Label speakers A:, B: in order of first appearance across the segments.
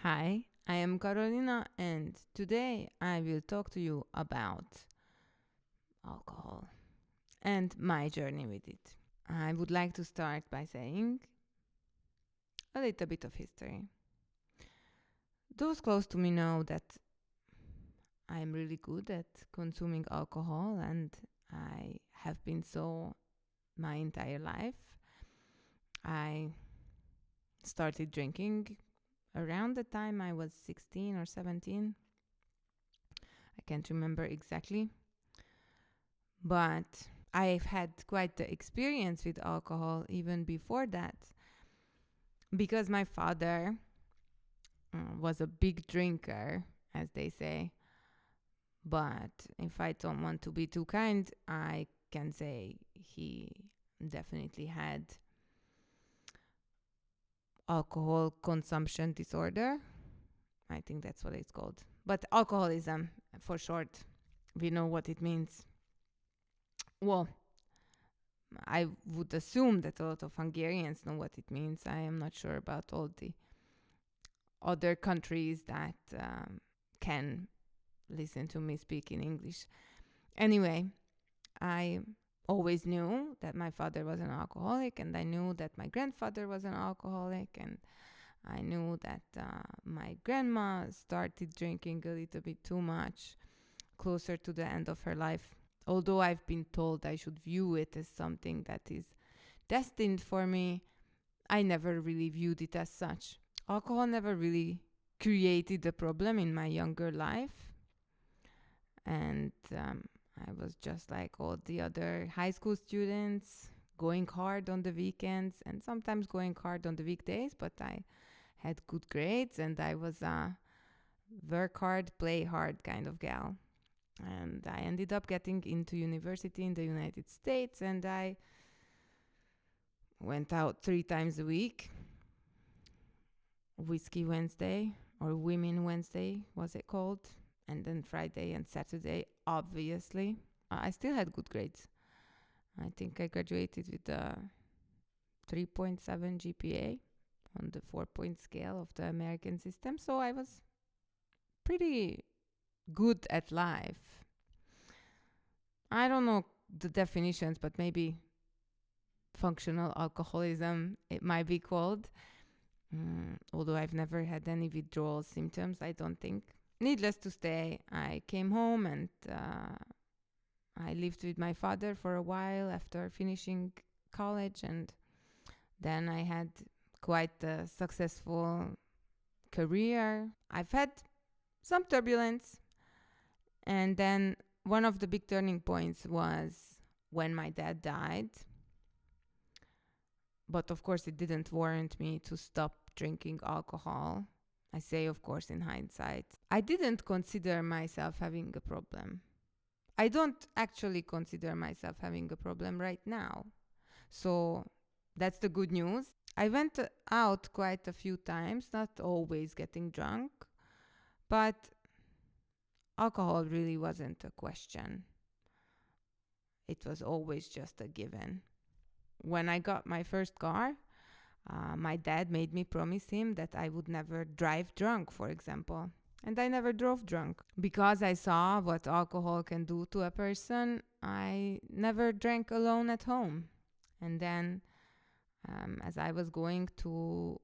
A: Hi, I am Carolina, and today I will talk to you about alcohol and my journey with it. I would like to start by saying a little bit of history. Those close to me know that I am really good at consuming alcohol, and I have been so my entire life. I started drinking around the time I was 16 or 17. I can't remember exactly. But I've had quite the experience with alcohol even before that because my father was a big drinker, as they say. But if I don't want to be too kind, I can say he definitely had alcohol consumption disorder. I think that's what it's called. But alcoholism, for short, we know what it means. Well, I would assume that a lot of Hungarians know what it means. I am not sure about all the other countries that can listen to me speak in English. Anyway, I always knew that my father was an alcoholic, and I knew that my grandfather was an alcoholic, and I knew that my grandma started drinking a little bit too much closer to the end of her life. Although I've been told I should view it as something that is destined for me, I never really viewed it as such. Alcohol never really created a problem in my younger life. And I was just like all the other high school students, going hard on the weekends and sometimes going hard on the weekdays, but I had good grades and I was a work hard, play hard kind of gal. And I ended up getting into university in the United States, and I went out 3 times a week. Whiskey Wednesday, or Women Wednesday was it called, and then Friday and Saturday, obviously. I still had good grades. I think I graduated with a 3.7 GPA on the 4-point scale of the American system, so I was pretty good at life. I don't know the definitions, but maybe functional alcoholism, it might be called. Although I've never had any withdrawal symptoms, I don't think. Needless to say, I came home and I lived with my father for a while after finishing college, and then I had quite a successful career. I've had some turbulence, and then one of the big turning points was when my dad died. But of course, it didn't warrant me to stop drinking alcohol. I say, of course, in hindsight. I didn't consider myself having a problem. I don't actually consider myself having a problem right now. So that's the good news. I went out quite a few times, not always getting drunk, but alcohol really wasn't a question. It was always just a given. When I got my first car, my dad made me promise him that I would never drive drunk, for example. And I never drove drunk. Because I saw what alcohol can do to a person, I never drank alone at home. And then, as I was going to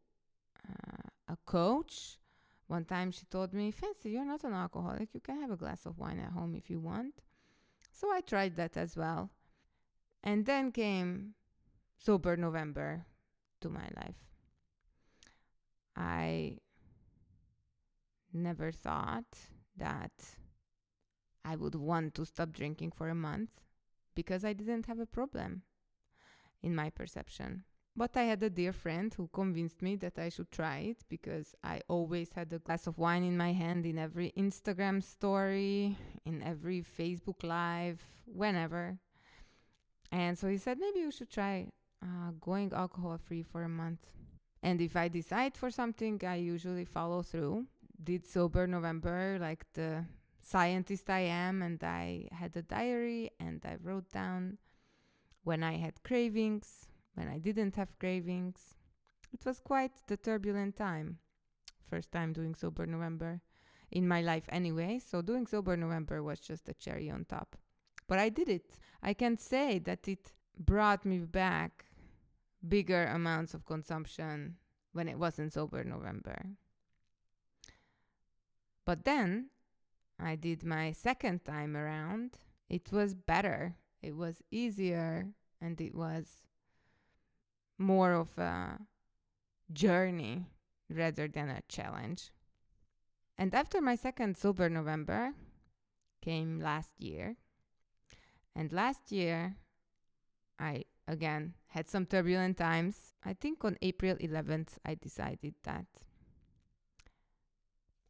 A: a coach, one time she told me, Fancy, you're not an alcoholic. You can have a glass of wine at home if you want. So I tried that as well. And then came Sober November to my life. I never thought that I would want to stop drinking for a month because I didn't have a problem in my perception. But I had a dear friend who convinced me that I should try it because I always had a glass of wine in my hand in every Instagram story, in every Facebook Live, whenever. And so he said, maybe you should try going alcohol free for a month. And if I decide for something, I usually follow through. Did Sober November like the scientist I am, and I had a diary and I wrote down when I had cravings, when I didn't have cravings. It was quite the turbulent time. first time doing Sober November in my life anyway. So doing Sober November was just a cherry on top. But I did it. I can say that it brought me back bigger amounts of consumption when it wasn't Sober November. But then I did my second time around. It was better. It was easier, and it was more of a journey rather than a challenge. And after my second Sober November came last year. And last year, I again had some turbulent times. I think on April 11th, I decided that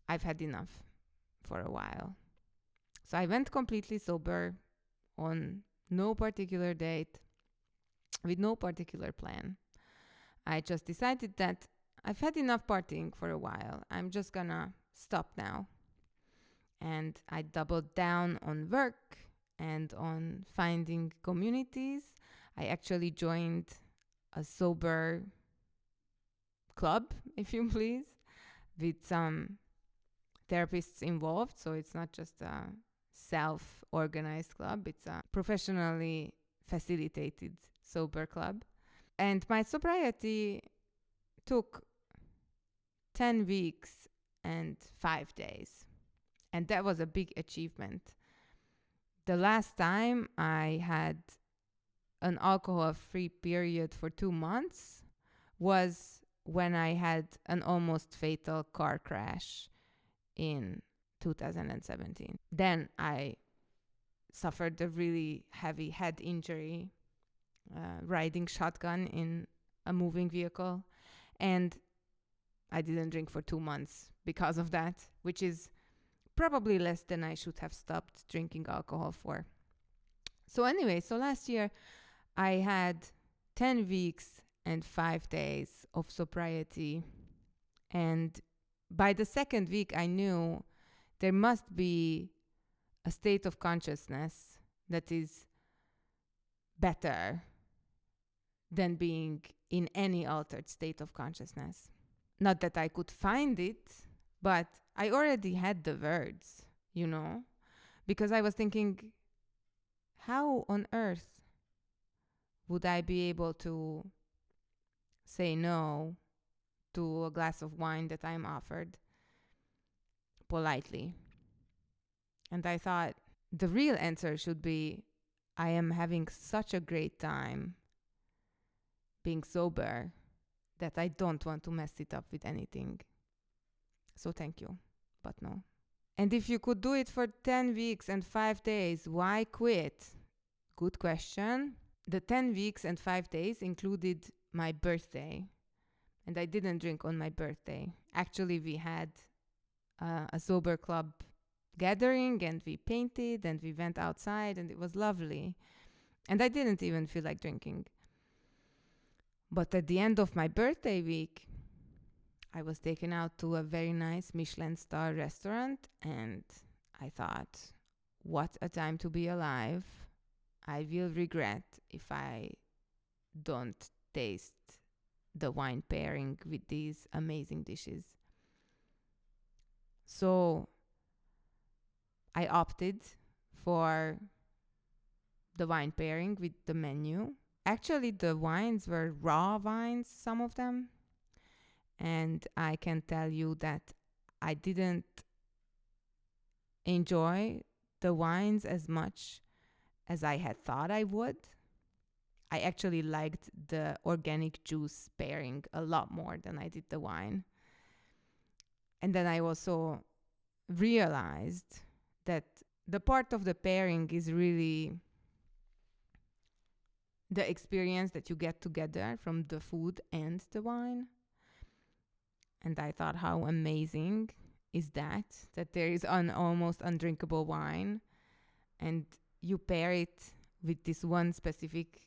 A: I've had enough for a while. So I went completely sober on no particular date, with no particular plan. I just decided that I've had enough partying for a while. I'm just gonna stop now. And I doubled down on work and on finding communities. I actually joined a sober club, if you please, with some therapists involved. So it's not just a self-organized club. It's a professionally facilitated sober club. And my sobriety took 10 weeks and 5 days. And that was a big achievement. The last time I had an alcohol-free period for 2 months was when I had an almost fatal car crash in 2017. Then I suffered a really heavy head injury riding shotgun in a moving vehicle. And I didn't drink for 2 months because of that, which is probably less than I should have stopped drinking alcohol for. So anyway, so last year I had 10 weeks and 5 days of sobriety. And by the second week, I knew there must be a state of consciousness that is better than being in any altered state of consciousness. Not that I could find it, but I already had the words, because I was thinking, how on earth would I be able to say no to a glass of wine that I'm offered politely? And I thought the real answer should be, I am having such a great time being sober that I don't want to mess it up with anything. So thank you, but no. And if you could do it for 10 weeks and 5 days, why quit? Good question. The 10 weeks and 5 days included my birthday. And I didn't drink on my birthday. Actually, we had a sober club gathering and we painted and we went outside and it was lovely. And I didn't even feel like drinking. But at the end of my birthday week, I was taken out to a very nice Michelin star restaurant and I thought, what a time to be alive. I will regret if I don't taste the wine pairing with these amazing dishes. So I opted for the wine pairing with the menu. Actually, the wines were raw wines, some of them. And I can tell you that I didn't enjoy the wines as much as I had thought I would. I actually liked the organic juice pairing a lot more than I did the wine. And then I also realized that the part of the pairing is really the experience that you get together from the food and the wine. And I thought, how amazing is that there is an almost undrinkable wine and you pair it with this one specific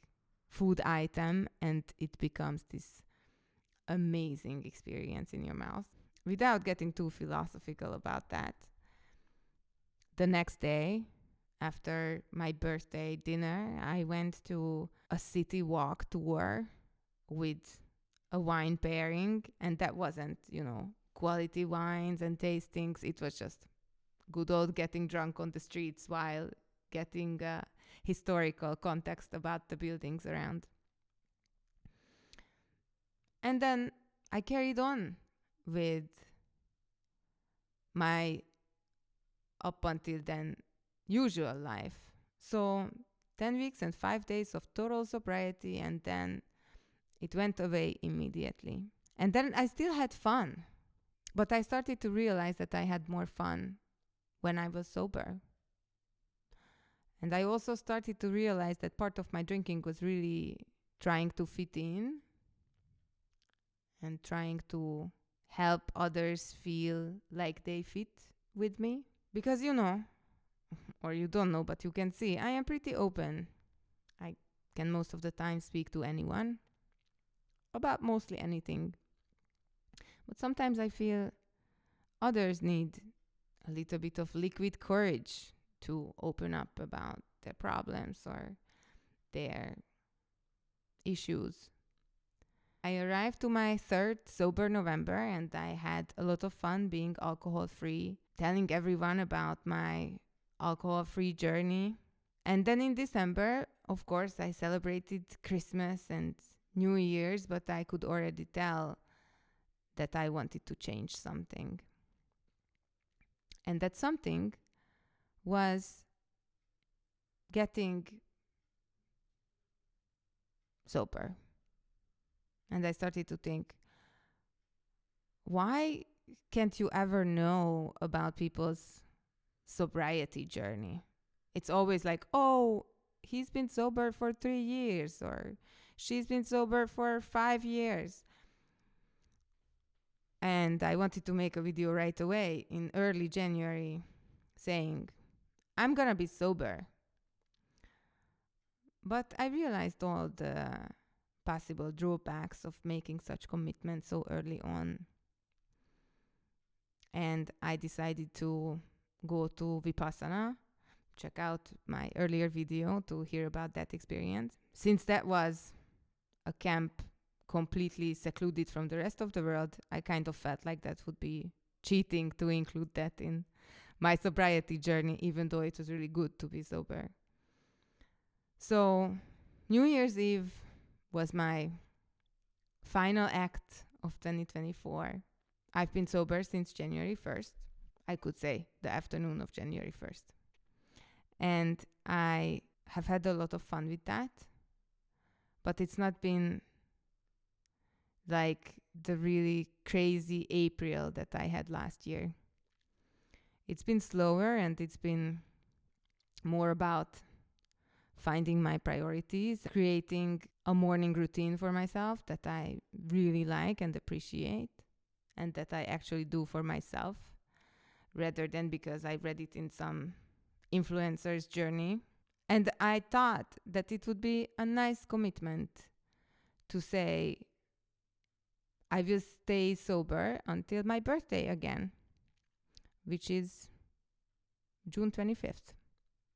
A: food item and it becomes this amazing experience in your mouth. Without getting too philosophical about that, the next day, after my birthday dinner, I went to a city walk tour with a wine pairing, and that wasn't, quality wines and tastings. It was just good old getting drunk on the streets while getting historical context about the buildings around. And then I carried on with my up until then usual life. So 10 weeks and 5 days of total sobriety, and then it went away immediately. And then I still had fun, but I started to realize that I had more fun when I was sober. And I also started to realize that part of my drinking was really trying to fit in and trying to help others feel like they fit with me. Because or you don't know, but you can see, I am pretty open. I can most of the time speak to anyone about mostly anything. But sometimes I feel others need a little bit of liquid courage to open up about their problems or their issues. I arrived to my third sober November, and I had a lot of fun being alcohol-free, telling everyone about my alcohol-free journey. And then in December, of course, I celebrated Christmas and New Year's, but I could already tell that I wanted to change something. And that something was getting sober. And I started to think, why can't you ever know about people's sobriety journey? It's always like, oh, he's been sober for 3 years, or she's been sober for 5 years. And I wanted to make a video right away in early January saying, I'm gonna be sober. But I realized all the possible drawbacks of making such commitments so early on. And I decided to go to Vipassana, check out my earlier video to hear about that experience. Since that was a camp completely secluded from the rest of the world, I kind of felt like that would be cheating to include that in my sobriety journey, even though it was really good to be sober. So New Year's Eve was my final act of 2024. I've been sober since January 1st. I could say the afternoon of January 1st. And I have had a lot of fun with that. But it's not been like the really crazy April that I had last year. It's been slower, and it's been more about finding my priorities, creating a morning routine for myself that I really like and appreciate, and that I actually do for myself, rather than because I read it in some influencer's journey. And I thought that it would be a nice commitment to say, I will stay sober until my birthday again, which is June 25th.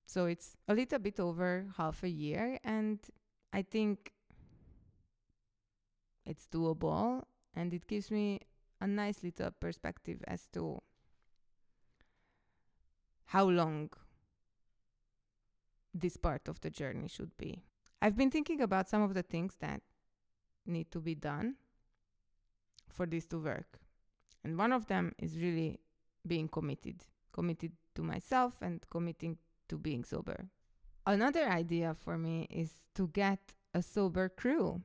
A: So it's a little bit over half a year, and I think it's doable, and it gives me a nice little perspective as to how long this part of the journey should be. I've been thinking about some of the things that need to be done for this to work. And one of them is really being committed to myself and committing to being sober. Another idea for me is to get a sober crew,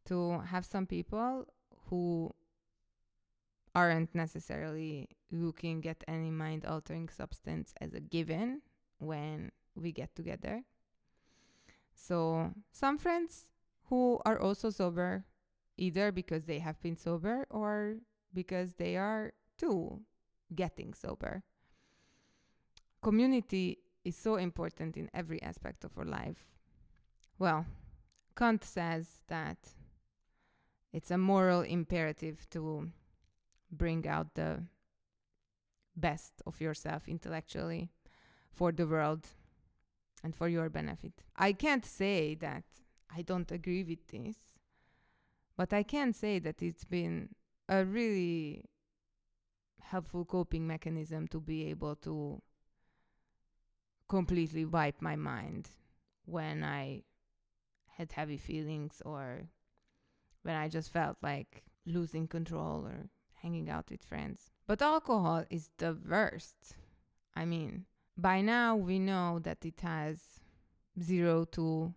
A: to have some people who aren't necessarily looking at any mind-altering substance as a given when we get together. So some friends who are also sober, either because they have been sober or because they are too getting sober. Community is so important in every aspect of our life. Well, Kant says that it's a moral imperative to bring out the best of yourself intellectually for the world and for your benefit. I can't say that I don't agree with this, but I can say that it's been a really helpful coping mechanism to be able to completely wipe my mind when I had heavy feelings or when I just felt like losing control or hanging out with friends. But alcohol is the worst. I mean, by now we know that it has 0 to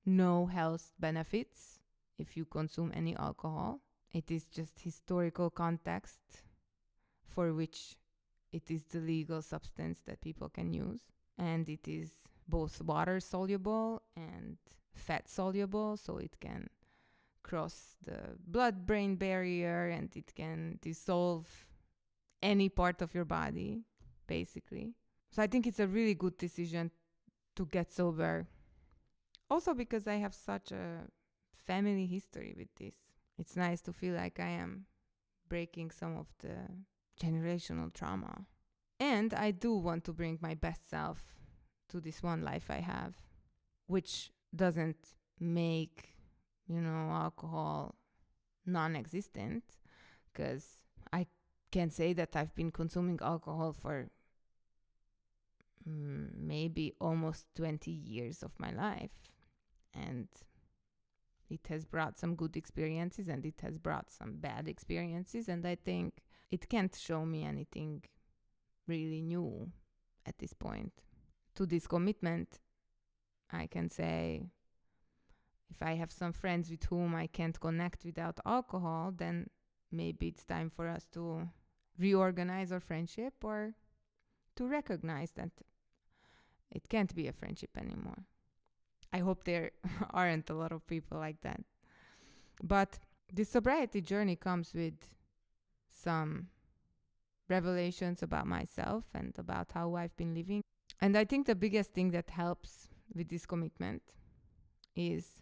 A: no health benefits if you consume any alcohol. It is just historical context for which it is the legal substance that people can use. And it is both water soluble and fat soluble, so it can cross the blood-brain barrier and it can dissolve any part of your body, basically. So I think it's a really good decision to get sober. Also because I have such a family history with this. It's nice to feel like I am breaking some of the generational trauma. And I do want to bring my best self to this one life I have, which doesn't make, alcohol non-existent, because I can say that I've been consuming alcohol for maybe almost 20 years of my life. And it has brought some good experiences and it has brought some bad experiences. And I think it can't show me anything really new at this point. To this commitment, I can say if I have some friends with whom I can't connect without alcohol, then maybe it's time for us to reorganize our friendship or to recognize that it can't be a friendship anymore. I hope there aren't a lot of people like that. But this sobriety journey comes with some revelations about myself and about how I've been living. And I think the biggest thing that helps with this commitment is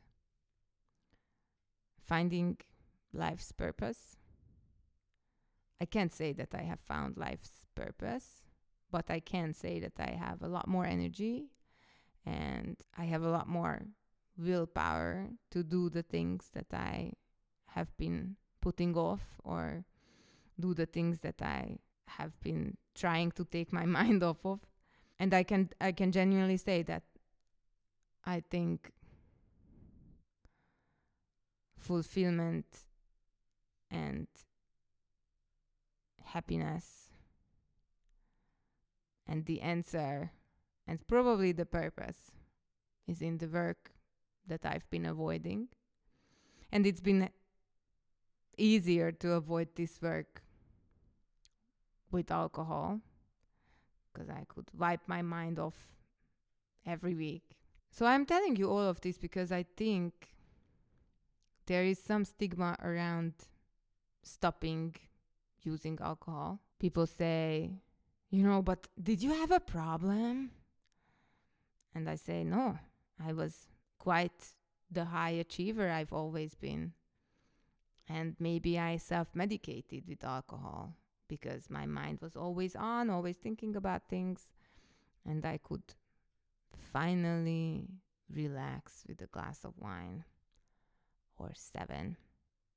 A: finding life's purpose. I can't say that I have found life's purpose, but I can say that I have a lot more energy and I have a lot more willpower to do the things that I have been putting off or do the things that I have been trying to take my mind off of. And I can genuinely say that I think fulfillment and happiness and the answer and probably the purpose is in the work that I've been avoiding. And it's been easier to avoid this work with alcohol because I could wipe my mind off every week. So I'm telling you all of this because I think there is some stigma around stopping using alcohol. People say, but did you have a problem? And I say, no, I was quite the high achiever I've always been. And maybe I self-medicated with alcohol because my mind was always on, always thinking about things. And I could finally relax with a glass of wine or 7.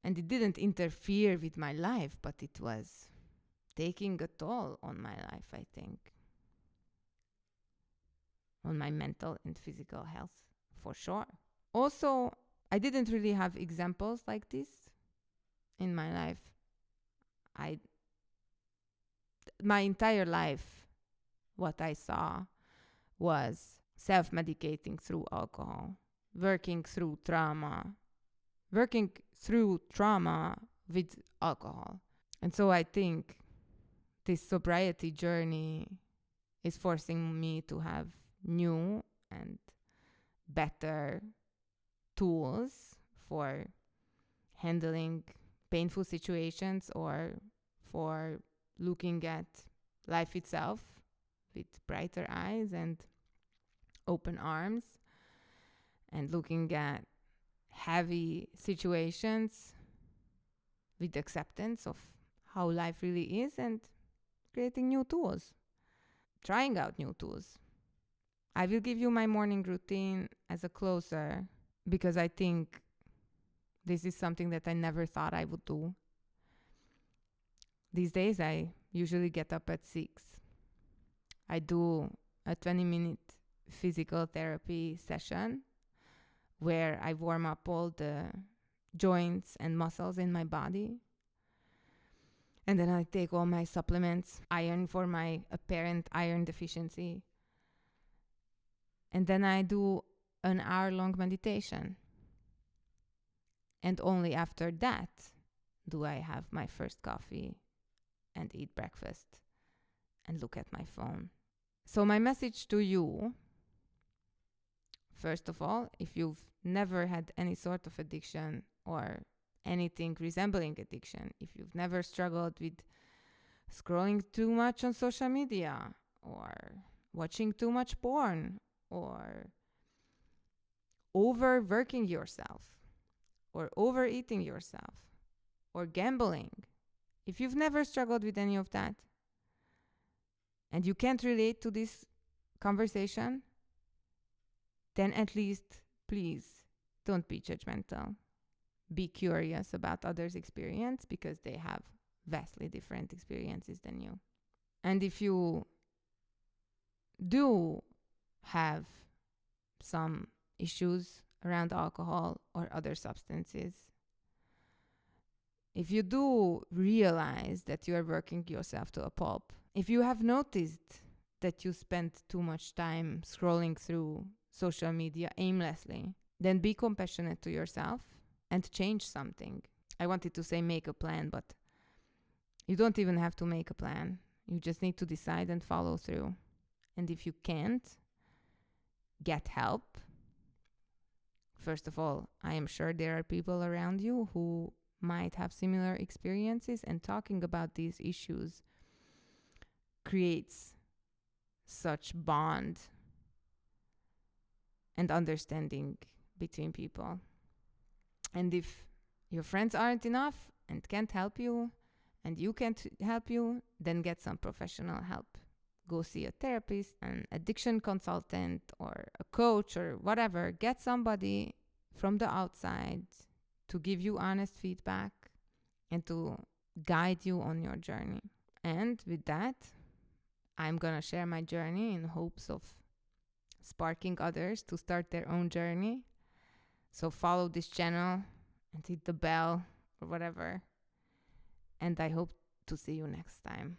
A: And it didn't interfere with my life, but it was taking a toll on my life, I think. On my mental and physical health, for sure. Also, I didn't really have examples like this in my life. My entire life, what I saw was self-medicating through alcohol, working through trauma with alcohol. And so I think this sobriety journey is forcing me to have new and better tools for handling painful situations or for looking at life itself with brighter eyes and open arms and looking at heavy situations with acceptance of how life really is and creating new tools, trying out new tools. I will give you my morning routine as a closer because I think this is something that I never thought I would do. These days I usually get up at 6. I do a 20-minute physical therapy session where I warm up all the joints and muscles in my body. And then I take all my supplements, iron for my apparent iron deficiency. And then I do an hour-long meditation. And only after that do I have my first coffee and eat breakfast and look at my phone. So my message to you, first of all, if you've never had any sort of addiction or anything resembling addiction, if you've never struggled with scrolling too much on social media or watching too much porn or overworking yourself or overeating yourself or gambling, if you've never struggled with any of that and you can't relate to this conversation, then at least, please, don't be judgmental. Be curious about others' experience because they have vastly different experiences than you. And if you do have some issues around alcohol or other substances, if you do realize that you are working yourself to a pulp, if you have noticed that you spend too much time scrolling through social media aimlessly, then be compassionate to yourself and change something. I wanted to say make a plan, but you don't even have to make a plan. You just need to decide and follow through. And if you can't, get help. First of all, I am sure there are people around you who might have similar experiences, and talking about these issues creates such bond and understanding between people. And if your friends aren't enough and can't help you, and you can't help you, then get some professional help. Go see a therapist, an addiction consultant, or a coach, or whatever. Get somebody from the outside to give you honest feedback and to guide you on your journey. And with that, I'm gonna share my journey in hopes of sparking others to start their own journey. So follow this channel and hit the bell or whatever. And I hope to see you next time.